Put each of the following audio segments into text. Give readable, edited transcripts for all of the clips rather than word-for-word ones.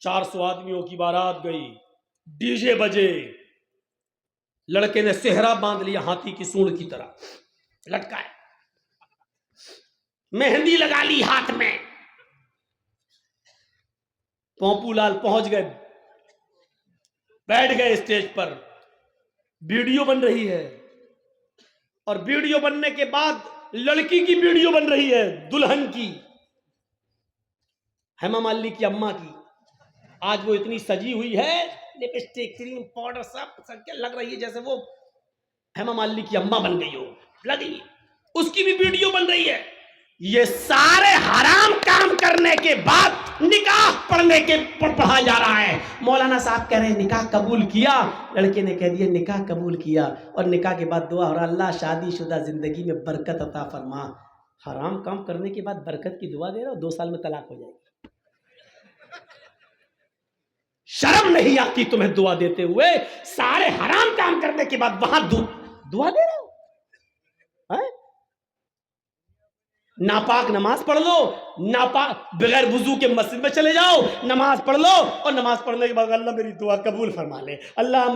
400 آدمیوں کی بارات گئی، ڈی جے بجے، لڑکے نے صحرا باندھ لیا ہاتھی کی سونڈ کی طرح لٹکائے، مہندی لگا لی ہاتھ میں، پوپو لال پہنچ گئے، بیٹھ گئے اسٹیج پر، ویڈیو بن رہی ہے، اور ویڈیو بننے کے بعد لڑکی کی ویڈیو بن رہی ہے، دلہن کی، ہیما مالنی کی اماں کی. آج وہ اتنی سجی ہوئی ہے، لپسٹک کریم پاؤڈر سب کیا لگ رہی ہے جیسے وہ ہیما مالنی کی اماں بن گئی ہو، لگی اس کی بھی ویڈیو بن رہی ہے. یہ سارے حرام کام کرنے کے بعد نکاح پڑھا جا رہا ہے. مولانا صاحب کہہ رہے ہیں نکاح قبول کیا، لڑکے نے کہہ دیا نکاح قبول کیا، اور نکاح کے بعد دعا ہو رہا اللہ شادی شدہ زندگی میں برکت عطا فرما. حرام کام کرنے کے بعد برکت کی دعا دے رہا ہو، 2 سال میں طلاق ہو جائے گی. شرم نہیں آتی تمہیں دعا دیتے ہوئے؟ سارے حرام کام کرنے کے بعد وہاں دعا دے رہے ہو. ناپاک نماز پڑھ لو، ناپاک بغیر وضو کے مسجد میں چلے جاؤ، نماز پڑھ لو، اور نماز پڑھنے کے بعد اللہ میری دعا قبول فرما لے، اللہ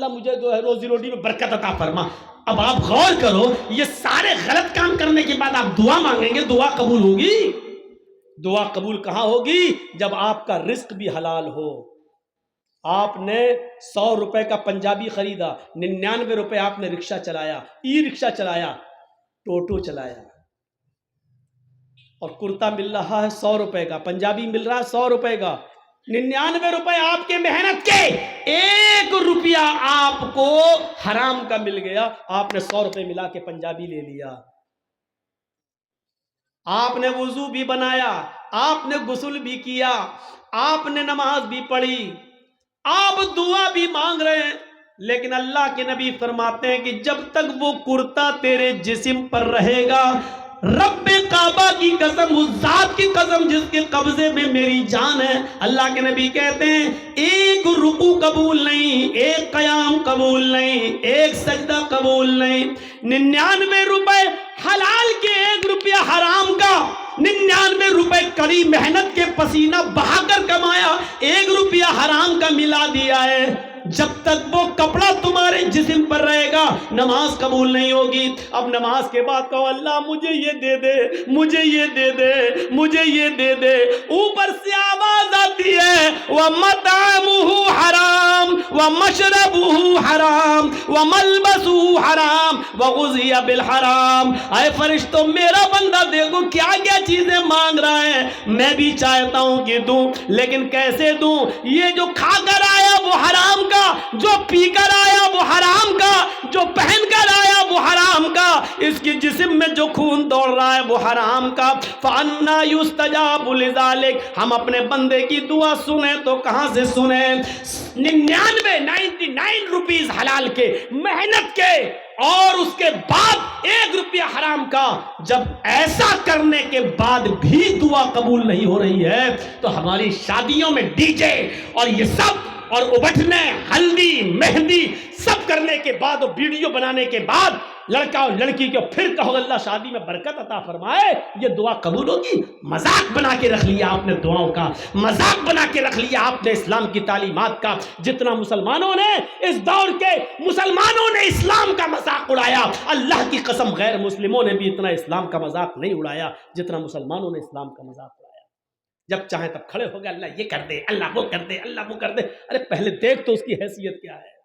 مجھے جو ہے روزی روٹی میں برکت عطا فرما. اب آپ غور کرو، یہ سارے غلط کام کرنے کے بعد آپ دعا مانگیں گے، دعا قبول ہوگی؟ دعا قبول کہاں ہوگی؟ جب آپ کا رزق بھی حلال ہو. آپ نے 100 روپے کا پنجابی خریدا، 99 روپے آپ نے رکشہ چلایا، ای رکشہ چلایا، ٹوٹو چلایا، اور کرتا مل رہا ہے 100 روپے کا، پنجابی مل رہا ہے 100 روپے کا، 99 روپے آپ کے محنت کے، 1 روپیہ آپ کو حرام کا مل گیا، آپ نے 100 روپے ملا کے پنجابی لے لیا. آپ نے وضو بھی بنایا، آپ نے غسل بھی کیا، آپ نے نماز بھی پڑھی، آپ دعا بھی مانگ رہے ہیں، لیکن اللہ کے نبی فرماتے ہیں کہ جب تک وہ کرتا تیرے جسم پر رہے گا، رب کعبہ کی قسم، اس ذات کی قسم جس کے قبضے میں میری جان ہے، اللہ کے نبی کہتے ہیں 1 رکوع قبول نہیں، 1 قیام قبول نہیں، 1 سجدہ قبول نہیں. 99 روپے حلال کے، 1 روپیہ حرام کا، 99 روپے کڑی محنت کے پسینہ بہا کر کمایا، 1 روپیہ حرام کا ملا دیا ہے. جب تک وہ کپڑا تمہارے جسم پر رہے گا نماز قبول نہیں ہوگی. اب نماز کے بعد کہو اللہ مجھے یہ دے دے، مجھے یہ دے دے، مجھے یہ دے دے، اوپر سے آواز آتی ہے وَمَطْعَمُهُ حرام وَمَشْرَبُهُ حرام وَمَلْبَسُهُ حرام وَغُذِيَ بِالْحرام. اے فرشتوں میرا بندہ دیکھو کیا کیا چیزیں مانگ رہا ہے، میں بھی چاہتا ہوں کہ دوں، لیکن کیسے دوں؟ یہ جو کھا کر آیا وہ حرام کا، جو پی کر آیا وہ حرام کا، جو پہن کر آیا وہ حرام کا، اس کی جسم میں جو خون دوڑ رہا ہے وہ حرام کا. فَأَنَّا يُسْتَجَابُ لِذَلِكَ. ہم اپنے بندے کی دعا سنیں تو کہاں سے سنیں؟ 99 روپیز حلال کے، محنت کے، اور اس کے بعد 1 روپیہ حرام کا. جب ایسا کرنے کے بعد بھی دعا قبول نہیں ہو رہی ہے تو ہماری شادیوں میں ڈی جے اور یہ سب، اور ابٹھنے، ہلدی، مہندی سب کرنے کے بعد اور ویڈیو بنانے کے بعد لڑکا اور لڑکی کو پھر کہو اللہ شادی میں برکت عطا فرمائے، یہ دعا قبول ہوگی؟ مذاق بنا کے رکھ لیا آپ نے دعاؤں کا، مذاق بنا کے رکھ لیا آپ نے اسلام کی تعلیمات کا. جتنا مسلمانوں نے اس دور کے مسلمانوں نے اسلام کا مذاق اڑایا، اللہ کی قسم غیر مسلموں نے بھی اتنا اسلام کا مذاق نہیں اڑایا جتنا مسلمانوں نے اسلام کا مذاق اڑایا. جب چاہیں تب کھڑے ہو گئے اللہ یہ کر دے، اللہ وہ کر دے، اللہ وہ کر دے. ارے پہلے دیکھ تو اس کی حیثیت کیا ہے،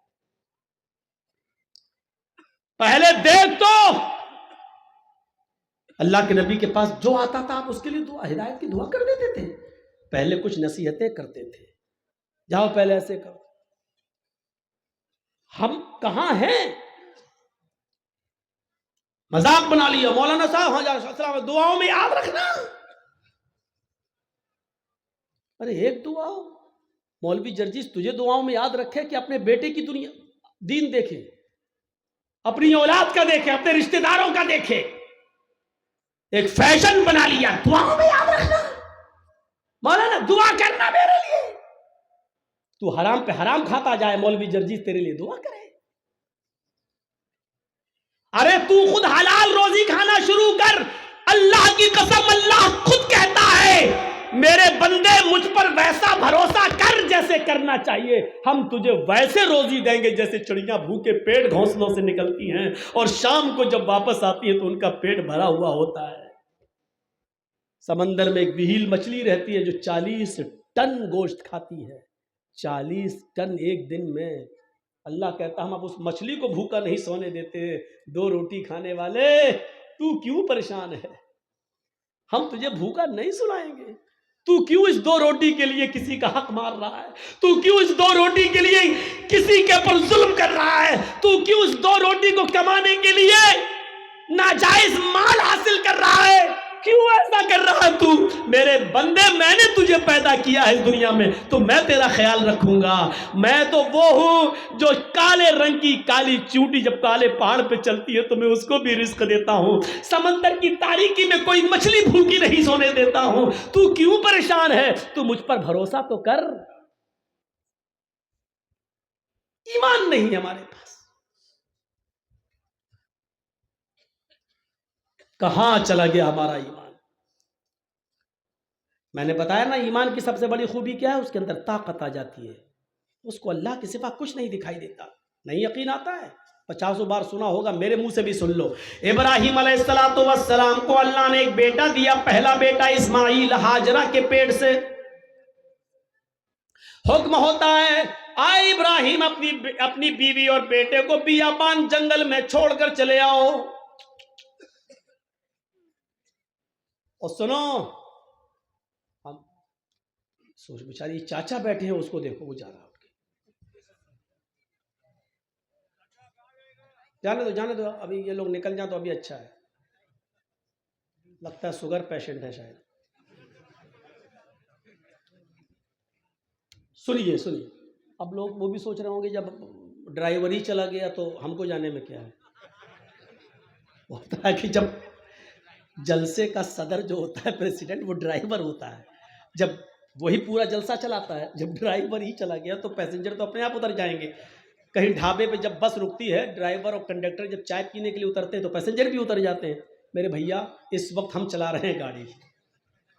پہلے دیکھ تو. اللہ کے نبی کے پاس جو آتا تھا آپ اس کے لیے دعا، ہدایت کی دعا کر دیتے تھے. پہلے کچھ نصیحتیں کرتے تھے، جاؤ پہلے ایسے کرو. ہم کہاں ہیں؟ مذاق بنا لیا. مولانا صاحب ہاں دعاؤں میں یاد رکھنا. ارے ایک دعا ہو، مولوی جرجیس تجھے دعاؤں میں یاد رکھے کہ اپنے بیٹے کی دنیا دین دیکھے، اپنی اولاد کا دیکھے، اپنے رشتہ داروں کا دیکھے. ایک فیشن بنا لیا دعاؤں میں یاد رکھنا. مولانا دعا کرنا میرے لیے، تو حرام پہ حرام کھاتا جائے، مولوی جرجیس تیرے لیے دعا کرے. ارے تو خود حلال روزی کھانا شروع کر. اللہ کی قسم اللہ خود کہتا ہے میرے بندے مجھ پر ویسا بھروسہ کر جیسے کرنا چاہیے، ہم تجھے ویسے روزی دیں گے جیسے چڑیاں بھوکے پیٹ گھونسلوں سے نکلتی ہیں اور شام کو جب واپس آتی ہے تو ان کا پیٹ بھرا ہوا ہوتا ہے۔ سمندر میں ایک وہیل مچھلی رہتی ہے جو 40 ٹن گوشت کھاتی ہے، 40 ٹن ایک دن میں۔ اللہ کہتا ہم اب اس مچھلی کو بھوکا نہیں سونے دیتے، 2 روٹی کھانے والے تو کیوں پریشان ہے؟ ہم تجھے بھوکا نہیں سلائیں گے، تو کیوں اس 2 روٹی کے لیے کسی کا حق مار رہا ہے؟ تو کیوں اس 2 روٹی کے لیے کسی کے پر ظلم کر رہا ہے؟ تو کیوں اس 2 روٹی کو کمانے کے لیے ناجائز مال حاصل کر رہا ہے؟ کیوں ایسا کر رہا ہے تو؟ میرے بندے میں نے تجھے پیدا کیا ہے اس دنیا میں تو میں تیرا خیال رکھوں گا۔ میں تو وہ ہوں جو کالے رنگ کی کالی چیونٹی جب کالے پہاڑ پہ چلتی ہے تو میں اس کو بھی رزق دیتا ہوں، سمندر کی تاریکی میں کوئی مچھلی بھوکی نہیں سونے دیتا ہوں۔ تو کیوں پریشان ہے؟ تو مجھ پر بھروسہ تو کر۔ ایمان نہیں ہمارے پاس، کہاں چلا گیا ہمارا ایمان؟ میں نے بتایا نا ایمان کی سب سے بڑی خوبی کیا ہے؟ اس کے اندر طاقت آ جاتی ہے، اس کو اللہ کے سوا کچھ نہیں دکھائی دیتا۔ نہیں یقین آتا ہے؟ 50 بار سنا ہوگا، میرے منہ سے بھی سن لو۔ ابراہیم علیہ السلام کو اللہ نے ایک بیٹا دیا، پہلا بیٹا اسماعیل، ہاجرہ کے پیٹ سے۔ حکم ہوتا ہے آئے ابراہیم اپنی بیوی اور بیٹے کو بیابان جنگل میں چھوڑ کر چلے آؤ۔ اور سنو، ہم سوچ بیچاری چاچا بیٹھے ہیں، اس کو دیکھو وہ جا رہا، جانے دو ابھی یہ لوگ نکل جائیں تو ابھی اچھا ہے، لگتا ہے شوگر پیشنٹ ہے شاید۔ سنیے اب لوگ وہ بھی سوچ رہے ہوں گے جب ڈرائیور ہی چلا گیا تو ہم کو جانے میں کیا ہے؟ ہوتا ہے کہ جب جلسے کا صدر جو ہوتا ہے پریزیڈنٹ، وہ ڈرائیور ہوتا ہے، جب وہی پورا جلسہ چلاتا ہے، جب ڈرائیور ہی چلا گیا تو پیسنجر تو اپنے آپ اتر جائیں گے۔ کہیں ڈھابے پہ جب بس رکتی ہے، ڈرائیور اور کنڈکٹر جب چائے پینے کے لیے اترتے ہیں تو پیسنجر بھی اتر جاتے ہیں۔ میرے بھیا اس وقت ہم چلا رہے ہیں گاڑی،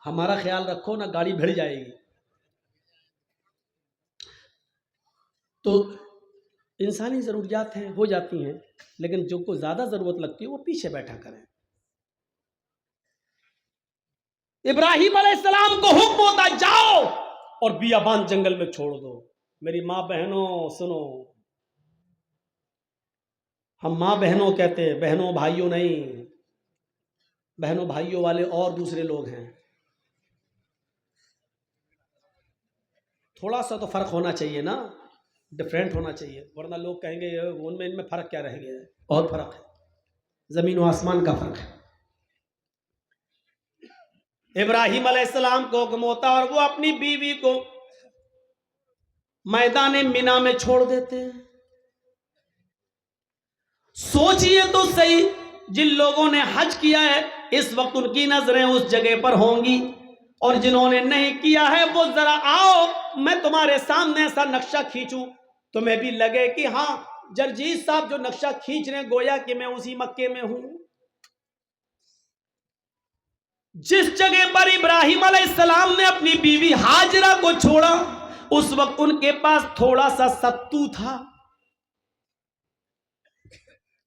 ہمارا خیال رکھو نا، گاڑی بھڑ جائے گی۔ تو انسانی ضروریات ہیں، ہو جاتی ہیں، لیکن جو کو زیادہ ضرورت لگتی ہے وہ پیچھے بیٹھا کریں۔ ابراہیم علیہ السلام کو حکم ہوتا جاؤ اور بیابان جنگل میں چھوڑ دو۔ میری ماں بہنوں سنو، ہم ماں بہنوں کہتے ہیں، بہنوں بھائیوں نہیں، بہنوں بھائیوں والے اور دوسرے لوگ ہیں۔ تھوڑا سا تو فرق ہونا چاہیے نا، ڈفرینٹ ہونا چاہیے، ورنہ لوگ کہیں گے ان میں فرق کیا رہ گیا ہے؟ بہت فرق ہے، زمین و آسمان کا فرق ہے۔ ابراہیم علیہ السلام کو حکم ہوتا اور وہ اپنی بیوی کو میدان مینا میں چھوڑ دیتے ہیں۔ سوچئے تو صحیح، جن لوگوں نے حج کیا ہے اس وقت ان کی نظریں اس جگہ پر ہوں گی، اور جنہوں نے نہیں کیا ہے وہ ذرا آؤ میں تمہارے سامنے ایسا نقشہ کھینچوں، تمہیں بھی لگے کہ ہاں جرجیت صاحب جو نقشہ کھینچ رہے ہیں گویا کہ میں اسی مکے میں ہوں۔ جس جگہ پر ابراہیم علیہ السلام نے اپنی بیوی ہاجرہ کو چھوڑا اس وقت ان کے پاس تھوڑا سا ستو تھا،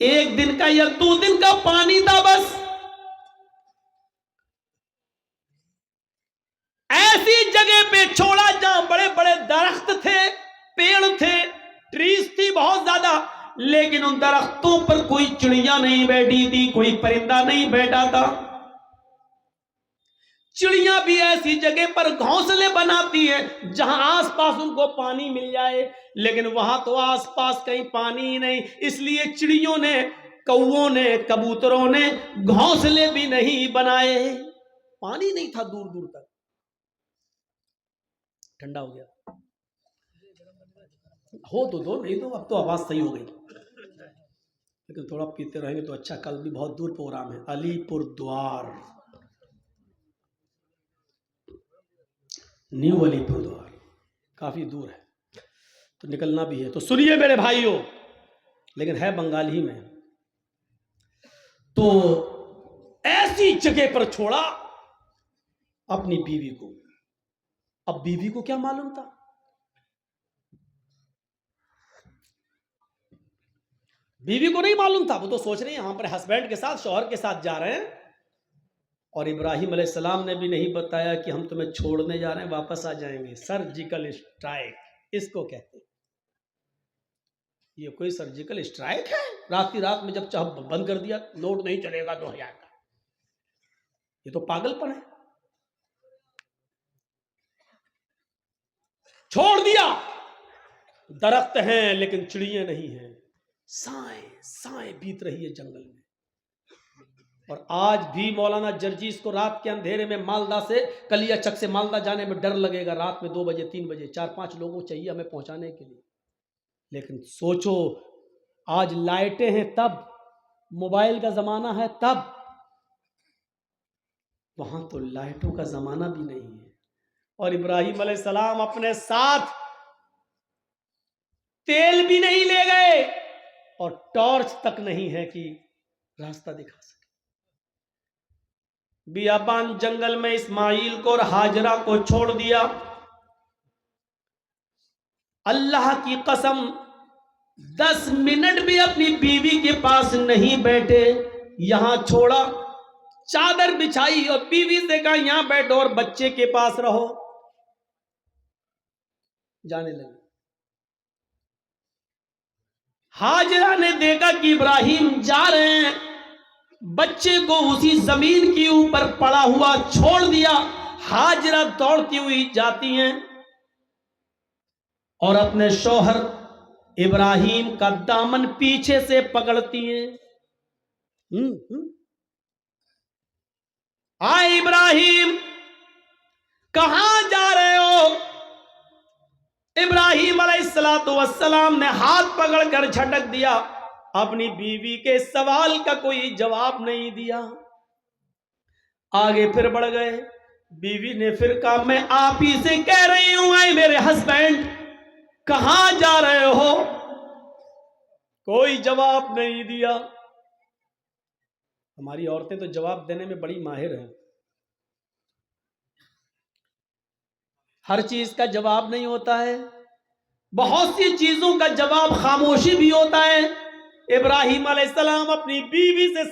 1 دن کا یا 2 دن کا پانی تھا بس۔ ایسی جگہ پہ چھوڑا جہاں بڑے بڑے درخت تھے، پیڑ تھے، ٹریز تھی بہت زیادہ، لیکن ان درختوں پر کوئی چڑیاں نہیں بیٹھی تھی، کوئی پرندہ نہیں بیٹھا تھا۔ چڑیاں بھی ایسی جگہ پر گھونسلے بناتی ہیں جہاں آس پاس ان کو پانی مل جائے، لیکن وہاں تو آس پاس کہیں پانی ہی نہیں، اس لیے چڑیوں نے، کووں نے، کبوتروں نے گھونسلے بھی نہیں بنائے، پانی نہیں تھا دور دور تک۔ ٹھنڈا ہو گیا ہو تو دو، نہیں تو اب تو آواز صحیح ہو گئی، لیکن تھوڑا پیتے رہیں گے تو اچھا۔ کل بھی بہت دور پروگرام ہے، علی پور دوار، نیو علی پور دوار، کافی دور ہے تو نکلنا بھی ہے۔ تو سنیے میرے بھائیوں، لیکن ہے بنگال ہی میں۔ تو ایسی جگہ پر چھوڑا اپنی بیوی کو، اب بیوی کو کیا معلوم تھا؟ بیوی کو نہیں معلوم تھا، وہ تو سوچ رہی ہیں ہم اپنے ہسبینڈ کے ساتھ، شوہر کے ساتھ جا رہے ہیں، اور ابراہیم علیہ السلام نے بھی نہیں بتایا کہ ہم تمہیں چھوڑنے جا رہے ہیں، واپس آ جائیں گے۔ سرجیکل اسٹرائک اس کو کہتے ہیں۔ یہ کوئی سرجیکل اسٹرائک ہے؟ رات کی رات میں جب چاہ بند کر دیا، نوٹ نہیں چلے گا 2000 کا، یہ تو پاگل پن ہے۔ چھوڑ دیا، درخت ہیں لیکن چڑیاں نہیں ہیں، سائیں بیت رہی ہے جنگل میں۔ اور آج بھی مولانا جرجیس کو رات کے اندھیرے میں مالدہ سے، کلیا چک سے مالدہ جانے میں ڈر لگے گا، رات میں 2 بجے 3 بجے 4-5 لوگوں چاہیے ہمیں پہنچانے کے لیے۔ لیکن سوچو، آج لائٹیں ہیں تب، موبائل کا زمانہ ہے تب، وہاں تو لائٹوں کا زمانہ بھی نہیں ہے۔ اور ابراہیم علیہ السلام اپنے ساتھ تیل بھی نہیں لے گئے اور ٹارچ تک نہیں ہے کہ راستہ دکھا سکے۔ بیابان جنگل میں اسماعیل کو اور ہاجرہ کو چھوڑ دیا۔ اللہ کی قسم 10 منٹ بھی اپنی بیوی کے پاس نہیں بیٹھے، یہاں چھوڑا، چادر بچھائی اور بیوی سے کہا یہاں بیٹھو اور بچے کے پاس رہو، جانے لگے۔ ہاجرہ نے دیکھا کہ ابراہیم جا رہے ہیں، بچے کو اسی زمین کے اوپر پڑا ہوا چھوڑ دیا۔ ہاجرہ دوڑتی ہوئی جاتی ہیں اور اپنے شوہر ابراہیم کا دامن پیچھے سے پکڑتی ہیں۔ آئے ابراہیم، کہاں جا رہے ہو؟ ابراہیم علیہ السلام نے ہاتھ پکڑ کر جھٹک دیا، اپنی بیوی کے سوال کا کوئی جواب نہیں دیا۔ آگے پھر بڑھ گئے، بیوی نے پھر کہا میں آپ ہی سے کہہ رہی ہوں، اے میرے ہسبینڈ کہاں جا رہے ہو؟ کوئی جواب نہیں دیا۔ ہماری عورتیں تو جواب دینے میں بڑی ماہر ہیں، ہر چیز کا جواب نہیں ہوتا ہے، بہت سی چیزوں کا جواب خاموشی بھی ہوتا ہے۔ ابراہیم علیہ السلام اپنی بیوی سے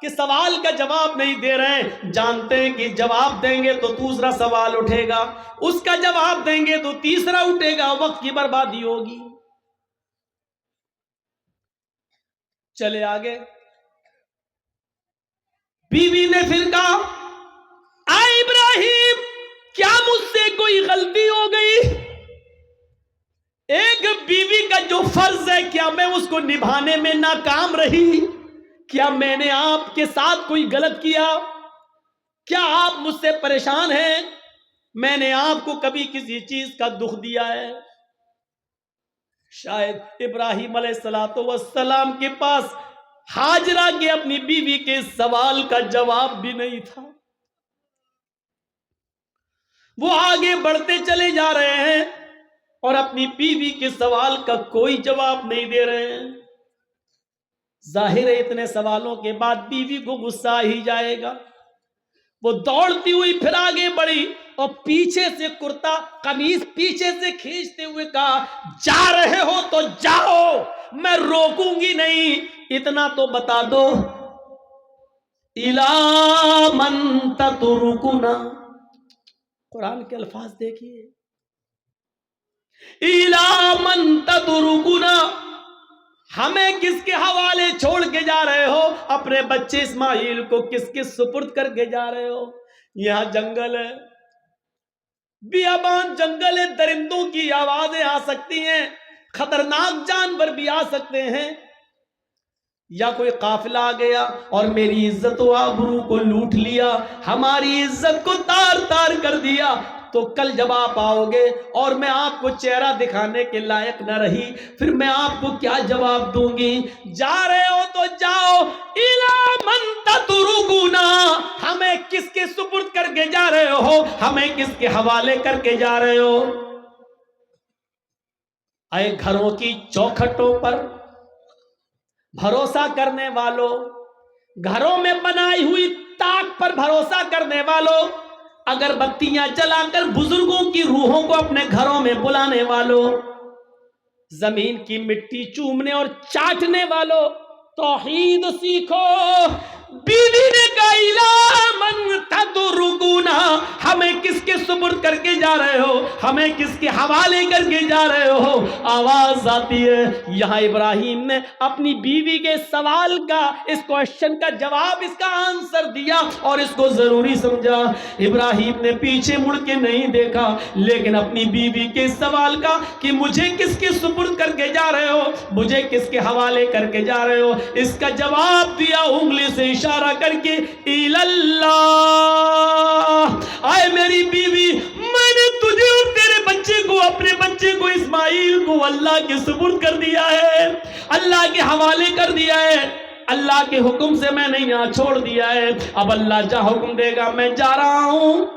کہ سوال کا جواب نہیں دے رہے ہیں، جانتے ہیں کہ جواب دیں گے تو دوسرا سوال اٹھے گا، اس کا جواب دیں گے تو تیسرا اٹھے گا، وقت کی بربادی ہوگی۔ چلے آگے، بیوی نے پھر کہا اے ابراہیم کیا مجھ سے کوئی غلطی ہو گئی؟ ایک بیوی کا جو فرض ہے کیا میں اس کو نبھانے میں ناکام رہی؟ کیا میں نے آپ کے ساتھ کوئی غلط کیا؟ کیا آپ مجھ سے پریشان ہیں؟ میں نے آپ کو کبھی کسی چیز کا دکھ دیا ہے؟ شاید ابراہیم علیہ السلام کے پاس ہاجرہ کے اپنی بیوی کے سوال کا جواب بھی نہیں تھا۔ وہ آگے بڑھتے چلے جا رہے ہیں اور اپنی بیوی کے سوال کا کوئی جواب نہیں دے رہے ہیں۔ ظاہر ہے اتنے سوالوں کے بعد بیوی کو غصہ ہی جائے گا۔ وہ دوڑتی ہوئی پھر آگے بڑھی اور پیچھے سے کرتا قمیص پیچھے سے کھینچتے ہوئے کہا جا رہے ہو تو جاؤ، میں روکوں گی نہیں، اتنا تو بتا دو اِلَىٰ مَن تَتْرُكُنَا۔ قرآن کے الفاظ دیکھیے، اِلَىٰ مَن تَتْرُكُنَا، ہمیں کس کے حوالے چھوڑ کے جا رہے ہو؟ اپنے بچے اسماعیل کو کس کے سپرد کر کے جا رہے ہو؟ یہاں جنگل ہے، بیابان جنگل ہے، درندوں کی آوازیں آ سکتی ہیں، خطرناک جانور بھی آ سکتے ہیں، یا کوئی قافلہ آ گیا اور میری عزت و آبرو کو لوٹ لیا، ہماری عزت کو تار تار کر دیا، تو کل جب آپ آؤ گے اور میں آپ کو چہرہ دکھانے کے لائق نہ رہی، پھر میں آپ کو کیا جواب دوں گی؟ جا رہے ہو تو جاؤ، اِلَىٰ مَن تَتْرُكُنَا، ہمیں کس کے سپرد کر کے جا رہے ہو؟ ہمیں کس کے حوالے کر کے جا رہے ہو؟ اے گھروں کی چوکھٹوں پر بھروسہ کرنے والوں، گھروں میں بنائی ہوئی طاق پر بھروسہ کرنے والوں، اگر بتیاں جلا کر بزرگوں کی روحوں کو اپنے گھروں میں بلانے والوں، زمین کی مٹی چومنے اور چاٹنے والوں، توحید سیکھو۔ بیوی نے کہا اِلیٰ مَن تَتْرُکُونَا، ہمیں کس کے سپرد کر کے جا رہے ہو، ہمیں کس کے حوالے کر کے جا رہے ہو؟ آواز آتی ہے۔ یہاں ابراہیم نے اپنی بیوی کے سوال کا، اس کوشچن کا جواب، اس کا آنسر دیا اور اس کو ضروری سمجھا۔ ابراہیم نے پیچھے مڑ کے نہیں دیکھا، لیکن اپنی بیوی کے سوال کا کہ مجھے کس کے سپرد کر کے جا رہے ہو، مجھے کس کے حوالے کر کے جا رہے ہو، اس کا جواب دیا انگلی سے اشارہ کر کے، اللہ، آئے میری بیوی، میں نے تجھے اور تیرے بچے کو، اپنے بچے کو اسماعیل کو اللہ کے سپرد کر دیا ہے، اللہ کے حوالے کر دیا ہے، اللہ کے حکم سے میں نے یہاں چھوڑ دیا ہے، اب اللہ جہاں حکم دے گا میں جا رہا ہوں۔